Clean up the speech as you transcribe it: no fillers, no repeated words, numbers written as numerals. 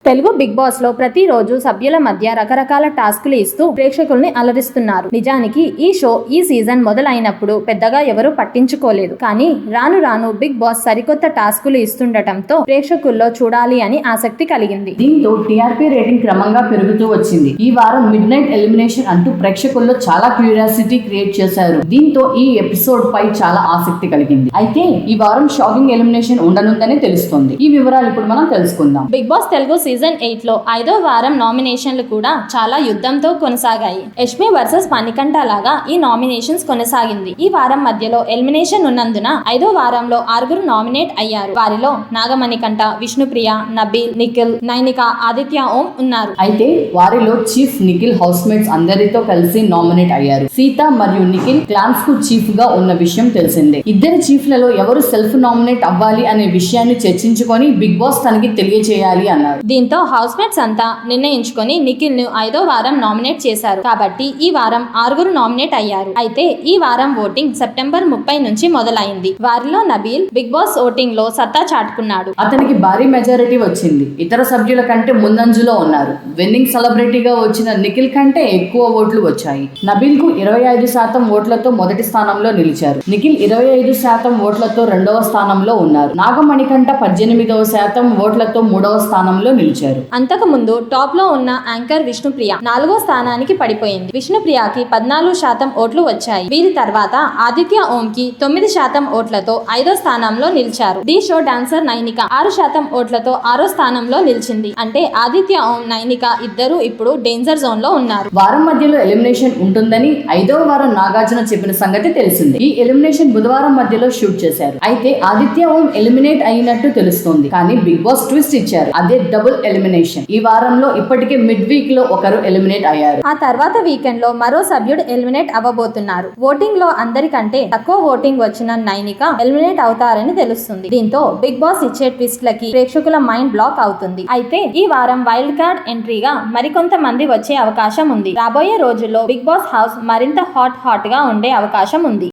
Telugu big boss లో ప్రతిరోజు సభ్యుల మధ్య రకరకాల టాస్కులు ఇస్తూ ప్రేక్షకుల్ని అలరిస్తున్నారు. నిజానికి ఈ షో ఈ సీజన్ మొదలైనప్పుడు పెద్దగా ఎవరూ పట్టించుకోలేదు. కానీ రాను రాను బిగ్ బాస్ సరికొత్త టాస్కులు ఇస్తుండటంతో ప్రేక్షకుల్లో చూడాలి అని ఆసక్తి కలిగింది. దీంతో టీఆర్పీ రేటింగ్ క్రమంగా పెరుగుతూ వచ్చింది. ఈ వారం మిడ్ నైట్ ఎలిమినేషన్ అంటూ ప్రేక్షకుల్లో చాలా క్యూరియాసిటీ క్రియేట్ చేశారు. దీంతో ఈ ఎపిసోడ్ పై చాలా ఆసక్తి కలిగింది. అయితే ఈ వారం షాకింగ్ ఎలిమినేషన్ ఉండనుందని తెలుస్తోంది. ఈ వివరాలు ఇప్పుడు మనం తెలుసుకుందాం. బిగ్ బాస్ తెలుగు సీజన్ 8 లో 5వ వారం నామినేషన్లు కూడా చాలా యుద్ధంతో కొనసాగాయి. యష్మి వర్సెస్ మణికంఠ లాగా ఈ నామినేషన్స్ కొనసాగింది. ఈ వారం మధ్యలో ఎలిమినేషన్ ఉన్నందున 5వ వారంలో 6గురు నామినేట్ అయ్యారు. వారిలో నాగమణికంఠ, విష్ణుప్రియ, నబీల్, నిఖిల్, నైనిక, ఆదిత్య ఓం ఉన్నారు. అయితే వారిలో చీఫ్ నిఖిల్ హౌస్ మేట్స్ అందరితో కలిసి నామినేట్ అయ్యారు. సీత మరియు నిఖిల్ క్లాన్స్ కు చీఫ్ గా ఉన్న విషయం తెలిసిందే. ఇద్దరు చీఫ్లలో ఎవరు సెల్ఫ్ నామినేట్ అవ్వాలి అనే విషయాన్ని చర్చించుకొని బిగ్ బాస్ తనకి తెలియజేయాలి అన్నారు. దీంతో హౌస్ మేట్స్ అంతా నిర్ణయించుకొని నిఖిల్ ను 5వ వారం నామినేట్ చేశారు. కాబట్టి ఈ వారం 6గురు నామినేట్ అయ్యారు. అయితే ఈ వారం ఓటింగ్ సెప్టెంబర్ 30 నుంచి మొదలైంది. వారిలో నబీల్ బిగ్ బాస్ ఓటింగ్ లో సత్తా చాటుకున్నాడు. అతనికి భారీ మెజారిటీ వచ్చింది. ఇతర సభ్యుల కంటే ముందంజలో ఉన్నారు. విన్నింగ్ సెలబ్రిటీగా వచ్చిన నిఖిల్ కంటే ఎక్కువ ఓట్లు వచ్చాయి. నబీల్ కు 25% ఓట్లతో మొదటి స్థానంలో నిలిచారు. నిఖిల్ 25% ఓట్లతో రెండవ స్థానంలో ఉన్నారు. నాగమణికంఠ 18% ఓట్లతో మూడవ స్థానంలో నిలిచారు. అంతకు ముందు టాప్ లో ఉన్న యాంకర్ విష్ణుప్రియ 4వ స్థానానికి పడిపోయింది. విష్ణుప్రియకి 14% ఓట్లు వచ్చాయి. వీరి తర్వాత ఆదిత్య ఓం కి 9% ఓట్లతో 5వ స్థానంలో నిలిచారు. ది షో డాన్సర్ నైనిక 6% ఓట్లతో 6వ స్థానంలో నిలిచింది. అంటే ఆదిత్య ఓం, నైనిక ఇద్దరు ఇప్పుడు డేంజర్ జోన్ లో ఉన్నారు. వారం మధ్యలో ఎలిమినేషన్ ఉంటుందని 5వ వారం నాగార్జున చెప్పిన సంగతి తెలిసింది. ఈ ఎలిమినేషన్ బుధవారం మధ్యలో షూట్ చేశారు. అయితే ఆదిత్య ఓం ఎలిమినేట్ అయినట్టు తెలుస్తోంది. కానీ బిగ్ బాస్ ట్విస్ట్ ఇచ్చారు. అదే డబుల్ ఎలిమినేషన్. ఈ వారంలో ఇప్పటికే మిడ్ వీక్ లో ఒకరు ఎలిమినేట్ అయ్యారు. ఆ తర్వాత వీకెండ్ లో మరో సభ్యుడు ఎలిమినేట్ అవ్వబోతున్నారు. ఓటింగ్ లో అందరికంటే తక్కువ ఓటింగ్ వచ్చిన నైనిక ఎలిమినేట్ అవుతారని తెలుస్తుంది. దీంతో బిగ్ బాస్ ఇచ్చే ట్విస్ట్ లకి ప్రేక్షకుల మైండ్ బ్లాక్ అవుతుంది. అయితే ఈ వారం వైల్డ్ కార్డ్ ఎంట్రీగా మరికొంతమంది వచ్చే అవకాశం ఉంది. రాబోయే రోజుల్లో బిగ్ బాస్ హౌస్ మరింత హాట్ గా ఉండే అవకాశం ఉంది.